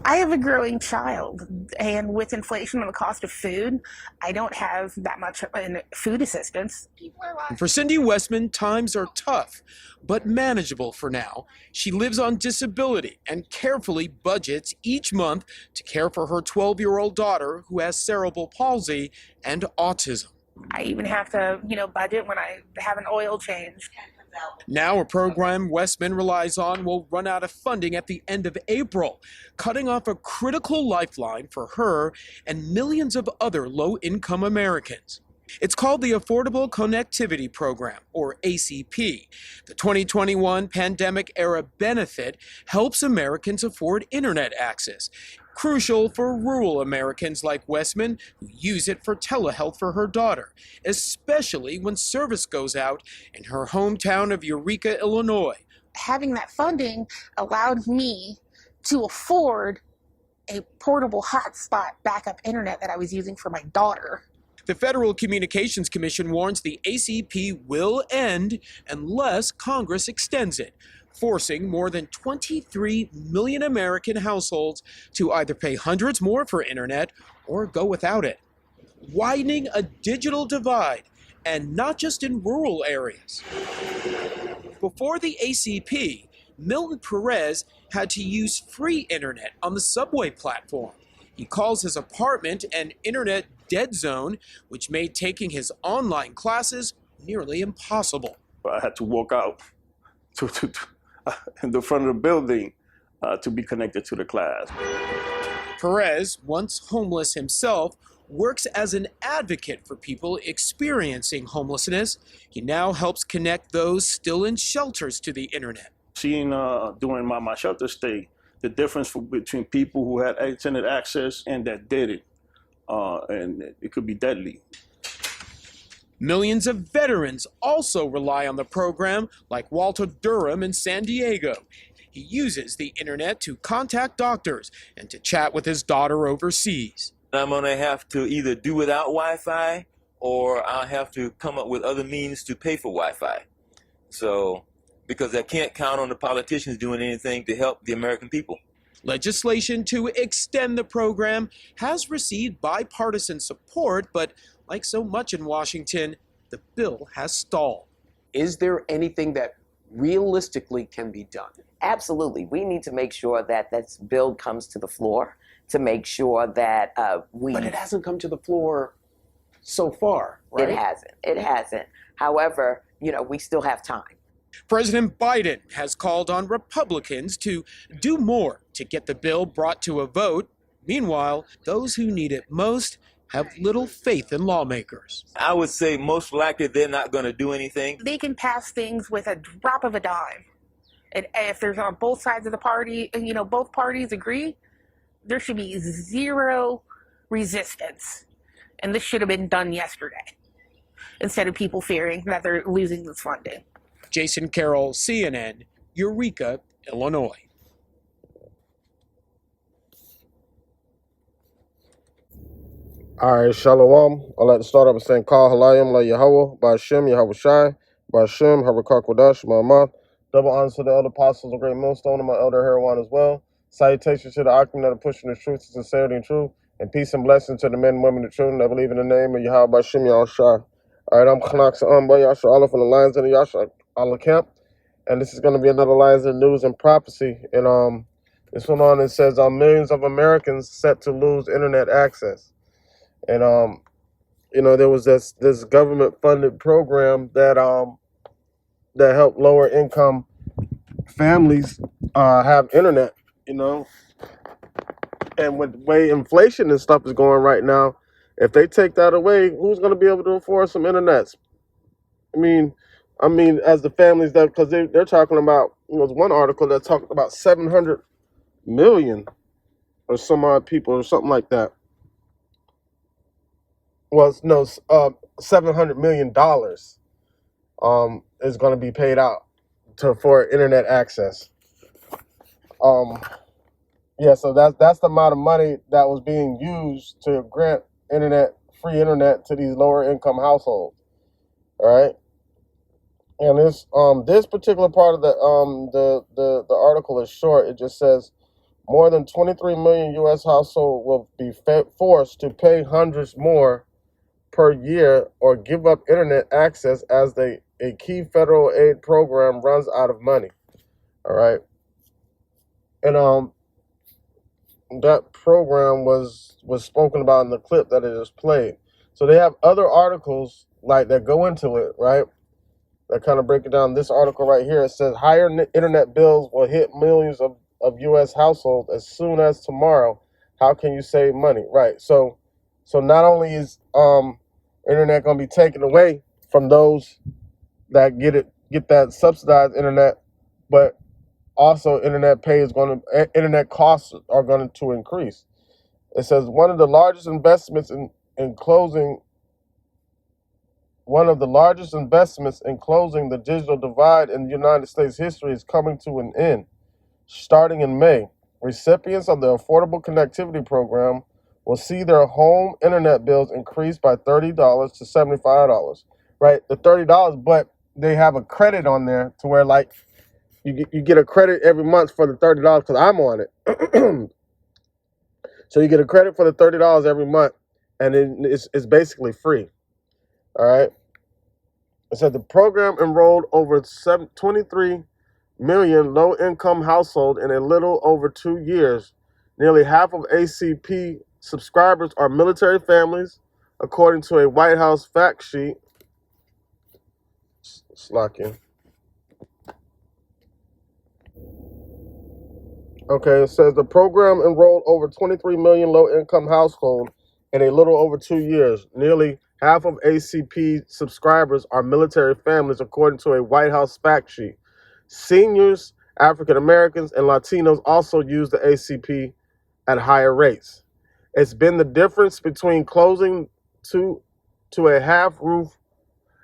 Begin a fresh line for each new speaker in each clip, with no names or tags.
I have a growing child, and with inflation and the cost of food, I don't have that much in food assistance.
For Cindy Westman, times are tough, but manageable for now. She lives on disability and carefully budgets each month to care for her 12-year-old daughter who has cerebral palsy and autism.
I even have to, budget when I have an oil change.
Now, a program Westman relies on will run out of funding at the end of April, cutting off a critical lifeline for her and millions of other low-income Americans. It's called the Affordable Connectivity Program, or ACP. The 2021 pandemic-era benefit helps Americans afford internet access, crucial for rural Americans like Westman who use it for telehealth for her daughter, especially when service goes out in her hometown of Eureka, Illinois.
Having that funding allowed me to afford a portable hotspot backup internet that I was using for my daughter.
The Federal Communications Commission warns the ACP will end unless Congress extends it, forcing more than 23 million American households to either pay hundreds more for internet or go without it, widening a digital divide, and not just in rural areas. Before the ACP, Milton Perez had to use free internet on the subway platform. He calls his apartment an internet dead zone, which made taking his online classes nearly impossible.
I had to walk out in the front of the building to be connected to the class.
Perez, once homeless himself, works as an advocate for people experiencing homelessness. He now helps connect those still in shelters to the internet.
Seeing during my shelter stay, the difference between people who had internet access and that didn't, and it could be deadly.
Millions of veterans also rely on the program, like Walter Durham in San Diego. He uses the internet to contact doctors and to chat with his daughter overseas.
I'm going to have to either do without Wi-Fi, or I'll have to come up with other means to pay for Wi-Fi. So, because I can't count on the politicians doing anything to help the American people.
Legislation to extend the program has received bipartisan support, but like so much in Washington, the bill has stalled.
Is there anything that realistically can be done?
Absolutely. We need to make sure that this bill comes to the floor, to make sure that
But it hasn't come to the floor so far, right?
It hasn't. It hasn't. However, we still have time.
President Biden has called on Republicans to do more to get the bill brought to a vote. Meanwhile, those who need it most have little faith in lawmakers.
I would say most likely they're not going to do anything.
They can pass things with a drop of a dime. And if there's on both sides of the party, and both parties agree, there should be zero resistance. And this should have been done yesterday, instead of people fearing that they're losing this funding.
Jason Carroll, CNN, Eureka, Illinois.
All right, Shalom. I'd like to start off by saying, Kal Halayim La Yahweh, Ba'Shem, Yahweh Shai, Ba'Shem, Harakak Wadash, Ma'amah. Double honor to the elder apostles of Great Millstone and my elder Heroine as well. Salutations to the Akim that are pushing the truth, sincerity, and truth. And peace and blessing to the men and women and children that believe in the name of Yahweh Ba'Shem, Yahweh Shai. All right, I'm Khanak Sa'amba, Yasha Allah from the Lions of the Yasha Allah Camp. And this is going to be another Lions in News and Prophecy. And this one on, it says, millions of Americans set to lose internet access. And there was this government-funded program that helped lower income families have internet. And with the way inflation and stuff is going right now, if they take that away, who's going to be able to afford some internets? I mean, as the families that, because they're talking about, there's one article that talked about 700 million or some odd people or something like that. Well, no, $700 million is going to be paid out for internet access. So that's the amount of money that was being used to grant free internet to these lower income households. All right, and this particular part of the article is short. It just says More than 23 million U.S. households will be forced to pay hundreds more per year or give up internet access as a key federal aid program runs out of money. All right. And that program was spoken about in the clip that it just played. So they have other articles like that go into it, right? That kind of break it down. This article right here, it says higher internet bills will hit millions of U.S. households as soon as tomorrow. How can you save money? Right. So not only is internet going to be taken away from those that get that subsidized internet, but also internet costs are going to increase. It says one of the largest investments in closing the digital divide in United States history is coming to an end. Starting in May, recipients of the Affordable Connectivity Program will see their home internet bills increase by $30 to $75. Right, the $30, but they have a credit on there to where like you get a credit every month for the $30 because I'm on it. So you get a credit for the $30 every month, and it's basically free. All right. It said the program enrolled over 23 million low-income households in a little over 2 years. Nearly half of ACP subscribers are military families, according to a White House fact sheet. Slacking. Okay, it says the program enrolled over 23 million low-income households in a little over 2 years. Nearly half of ACP subscribers are military families, according to a White House fact sheet. Seniors, African Americans, and Latinos also use the ACP at higher rates. It's been the difference between closing to a half roof.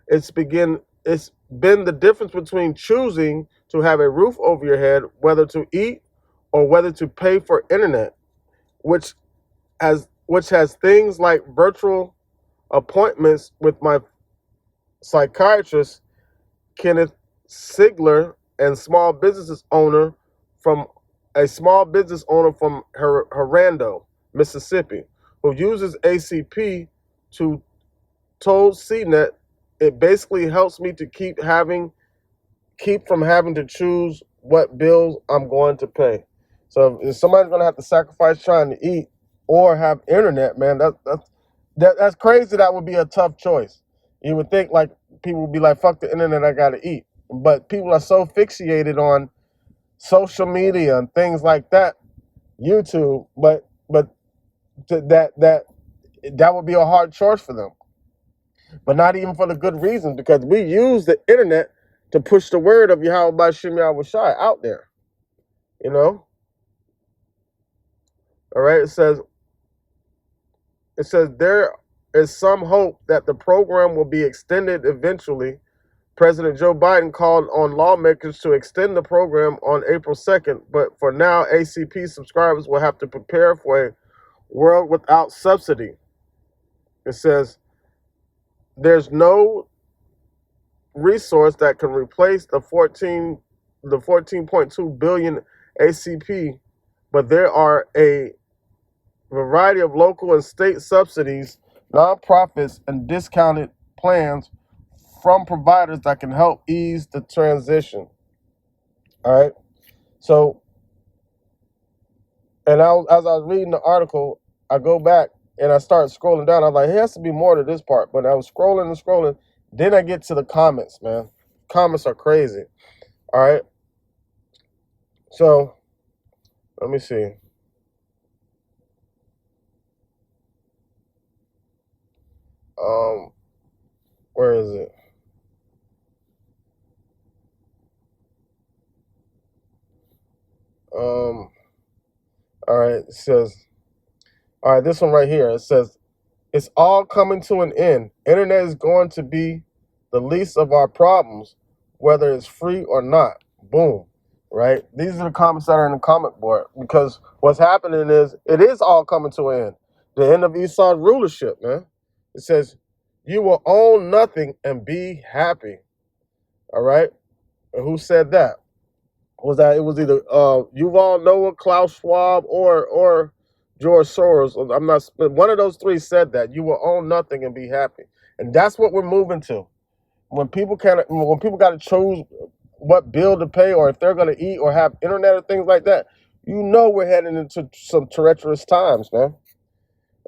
It's been the difference between choosing to have a roof over your head, whether to eat or whether to pay for internet, which has things like virtual appointments with my psychiatrist, Kenneth Sigler, and small business owner from Herando, Mississippi, who uses ACP to told CNET. It basically helps me to keep from having to choose what bills I'm going to pay. So if somebody's going to have to sacrifice trying to eat or have internet, man, that's crazy. That would be a tough choice. You would think like people would be like, fuck the internet, I got to eat. But people are so fixated on social media and things like that, YouTube, but that would be a hard choice for them. But not even for the good reasons, because we use the internet to push the word of Yahweh Bashim Yahweh Shai out there. You know? All right, it says there is some hope that the program will be extended eventually. President Joe Biden called on lawmakers to extend the program on April 2nd, but for now, ACP subscribers will have to prepare for a world without subsidy. It says there's no resource that can replace the 14.2 billion ACP, but there are a variety of local and state subsidies, nonprofits, and discounted plans from providers that can help ease the transition. All right. So, and as I was reading the article, I go back and I start scrolling down. I'm like, there has to be more to this part. But I was scrolling and scrolling. Then I get to the comments, man. Comments are crazy. All right. So, let me see. Where is it? All right, it says, all right, this one right here. It says, it's all coming to an end. Internet is going to be the least of our problems, whether it's free or not. Boom. Right? These are the comments that are in the comment board, because what's happening is it is all coming to an end. The end of Esau's rulership, man. It says, you will own nothing and be happy. All right? And who said that? was that it was either Yuval Noah, Klaus Schwab, or George Soros. I'm not. One of those three said that you will own nothing and be happy, and that's what we're moving to. When people got to choose what bill to pay, or if they're going to eat or have internet or things like that, we're heading into some treacherous times, man.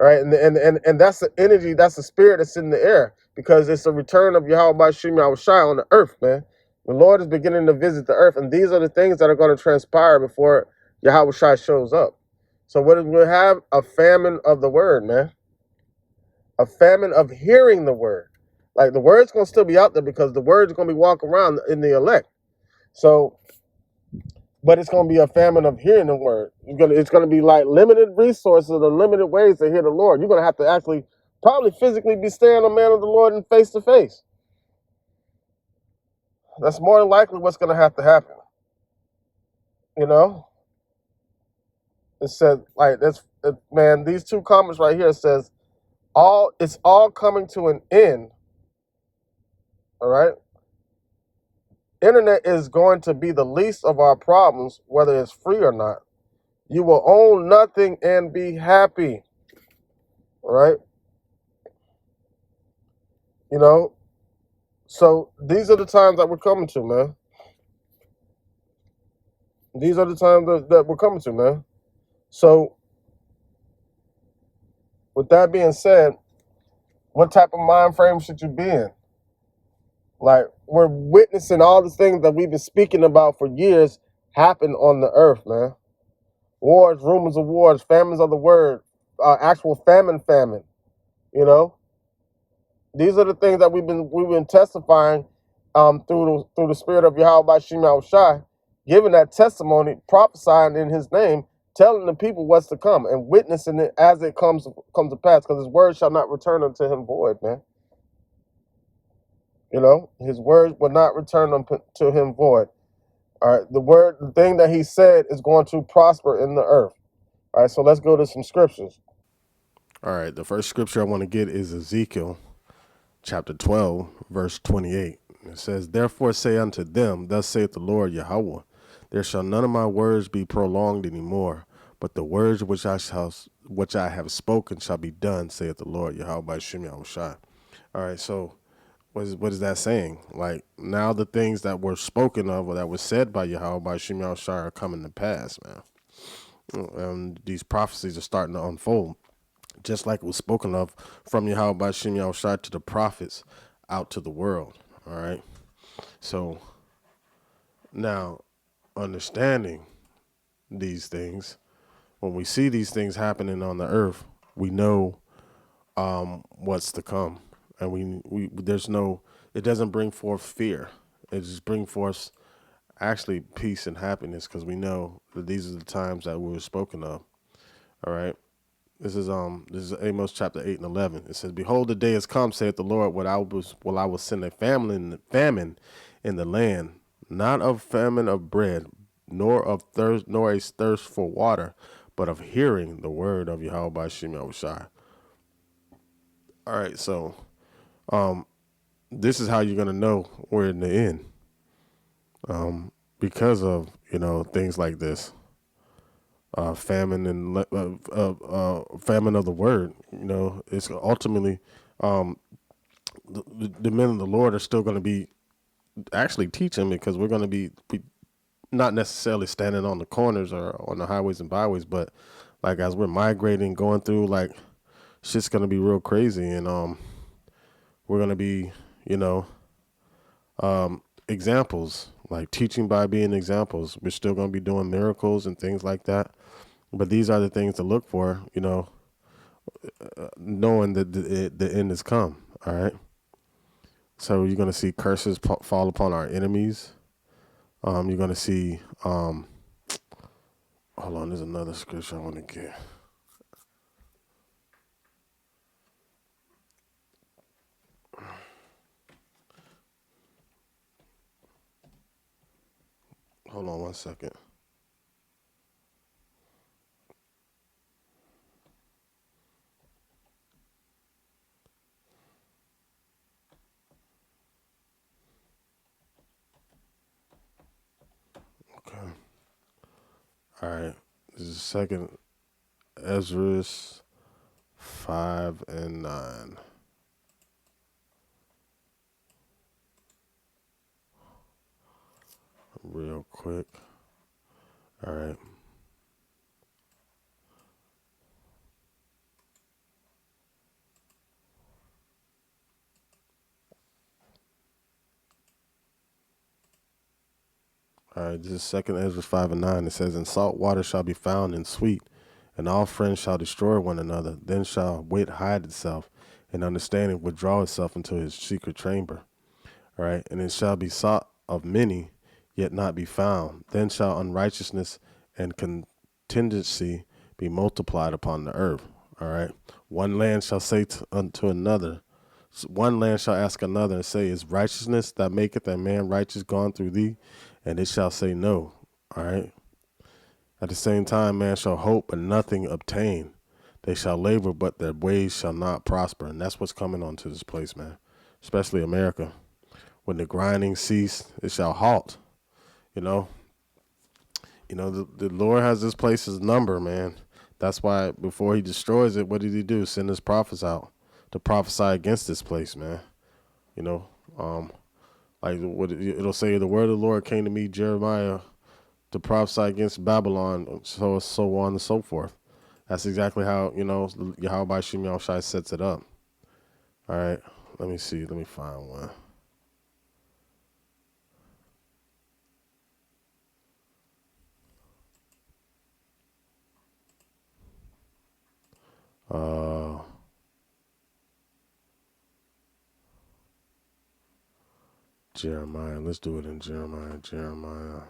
Right, and that's the energy, that's the spirit that's in the air, because it's a return of Yahweh Bashim Yahushai on the earth, man. The Lord is beginning to visit the earth, and these are the things that are going to transpire before Yahweh Shai shows up. So what is we have? A famine of the word, man. A famine of hearing the word. Like the word's going to still be out there because the word's going to be walking around in the elect. So, but it's going to be a famine of hearing the word. It's going to be like limited resources and limited ways to hear the Lord. You're going to have to actually probably physically be staring a man of the Lord in face to face. That's more than likely what's going to have to happen. You know? It says, like, man, these two comments right here says, it's all coming to an end. All right? Internet is going to be the least of our problems, whether it's free or not. You will own nothing and be happy. All right? You know? So these are the times that we're coming to, man. These are the times that we're coming to, man. So with that being said, what type of mind frame should you be in? Like, we're witnessing all the things that we've been speaking about for years happen on the earth, man. Wars, rumors of wars, famines of the word, actual famine, you know? These are the things that we've been testifying through the spirit of Yahweh by Shem Shai, giving that testimony, prophesying in his name, telling the people what's to come and witnessing it as it comes to pass, because his word shall not return unto him void, man. You know, his word will not return unto him void. All right, the thing that he said is going to prosper in the earth. All right, so let's go to some scriptures. All right, the first scripture I want to get is Ezekiel chapter 12, verse 28. It says, "Therefore say unto them, thus saith the Lord Yahweh, there shall none of my words be prolonged any more, but the words which I have spoken shall be done, saith the Lord Yahweh by Shem Yahushai." All right, so what is that saying? Like, now the things that were spoken of or that were said by Yahweh by Shem Yahushai are coming to pass, man. These prophecies are starting to unfold, just like it was spoken of from Yahweh by Shem Yahushai to the prophets out to the world. All right. So now, understanding these things, when we see these things happening on the earth, we know what's to come, and it doesn't bring forth fear. It just brings forth actually peace and happiness, because we know that these are the times that we were spoken of. All right. This is Amos chapter 8 and 11. It says, "Behold, the day has come, saith the Lord, when I will send a famine in the land, not of famine of bread, nor a thirst for water, but of hearing the word of Yahweh by Shem Yahushai." All right, so this is how you're gonna know we're in the end, because of things like this. Famine and famine of the word. It's ultimately the men of the Lord are still going to be actually teaching, because we're going to be not necessarily standing on the corners or on the highways and byways, but like as we're migrating, going through, like, shit's going to be real crazy, and we're going to be examples, like teaching by being examples. We're still going to be doing miracles and things like that. But these are the things to look for, knowing that the end has come. All right. So you're going to see curses fall upon our enemies. You're going to see, hold on, there's another scripture I want to get. Hold on one second. Okay. All right. This is second Ezra 5 and 9. Real quick. All right. All right, this is second Ezra 5 and 9. It says, and salt water shall be found and sweet, and all friends shall destroy one another. Then shall wit hide itself, and understanding withdraw itself into his secret chamber. All right, and it shall be sought of many, yet not be found. Then shall unrighteousness and contingency be multiplied upon the earth. All right, one land shall say unto another, one land shall ask another and say, is righteousness that maketh a man righteous gone through thee? And it shall say no. All right. At the same time, man shall hope but nothing obtain. They shall labor, but their ways shall not prosper. And that's what's coming onto this place, man. Especially America. When the grinding cease, it shall halt. You know, the Lord has this place's number, man. That's why before he destroys it, what did he do? Send his prophets out to prophesy against this place, man. You know, like what it'll say, the word of the Lord came to me, Jeremiah, to prophesy against Babylon, so on and so forth. That's exactly how, Yahweh Shem Yahushai sets it up. All right, let me see. Let me find one. Jeremiah. Let's do it in Jeremiah. Jeremiah.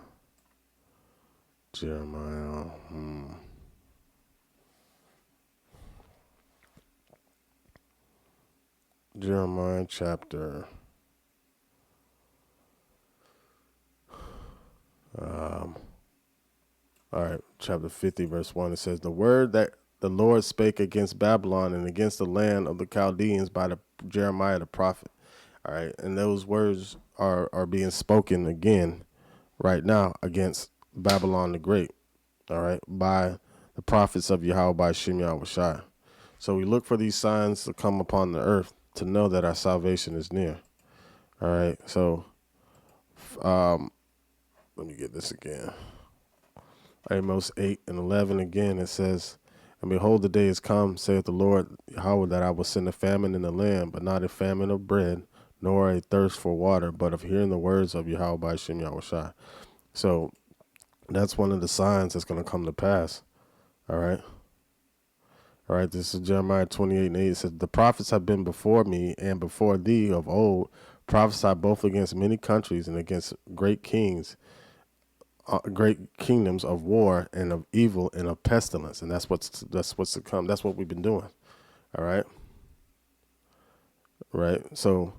Jeremiah chapter. All right, chapter 50, verse 1. It says, the word that the Lord spake against Babylon and against the land of the Chaldeans by Jeremiah the prophet. All right, and those words are being spoken again right now against Babylon the Great, all right, by the prophets of Yahweh by Shem Yahushai. So we look for these signs to come upon the earth to know that our salvation is near. All right, so let me get this again. Amos 8 and 11 again, it says, and behold, the day is come, saith the Lord Yahweh, that I will send a famine in the land, but not a famine of bread, nor a thirst for water, but of hearing the words of Yahweh by Shem Yahushai. So that's one of the signs that's going to come to pass. All right. All right. This is Jeremiah 28 and 8. It says, the prophets have been before me and before thee of old, prophesied both against many countries and against great kings, great kingdoms of war and of evil and of pestilence. And that's what's to come. That's what we've been doing. All right. Right. So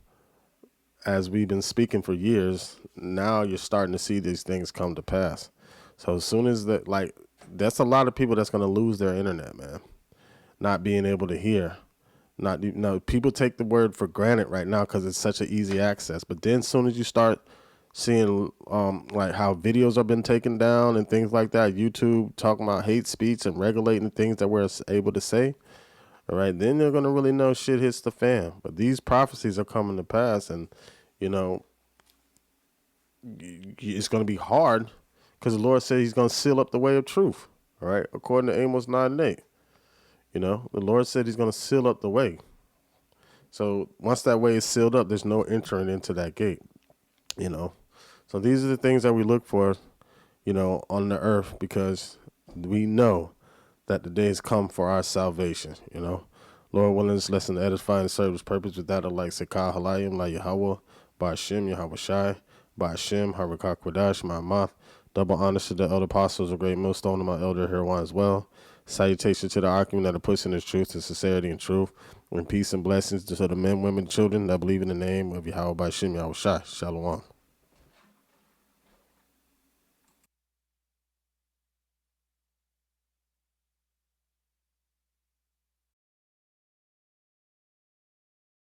as we've been speaking for years, now you're starting to see these things come to pass. So as soon as that, like, that's a lot of people that's going to lose their internet, man. Not being able to hear. People take the word for granted right now because it's such an easy access. But then as soon as you start seeing like how videos have been taken down and things like that, YouTube talking about hate speech and regulating things that we're able to say, all right, then they're going to really know shit hits the fan. But these prophecies are coming to pass, and, it's going to be hard because the Lord said he's going to seal up the way of truth, all right, according to Amos 9 and 8. The Lord said he's going to seal up the way. So once that way is sealed up, there's no entering into that gate, So these are the things that we look for, on the earth, because we know that the day has come for our salvation, Lord willing, this lesson to edify and serve his purpose. With that, I'd like to say, Kah Halayim, La Yahweh, Ba'ashem, Yahweh Shai, Ba'ashem, Harakah Kwadash, my mouth. Double honors to the elder apostles, a great millstone, and my elder here one as well. Salutation to the argument that are pushing this truth and sincerity and truth. And peace and blessings to the men, women, children that believe in the name of Yahweh Ba'ashem, Yahweh Shai. Shalom.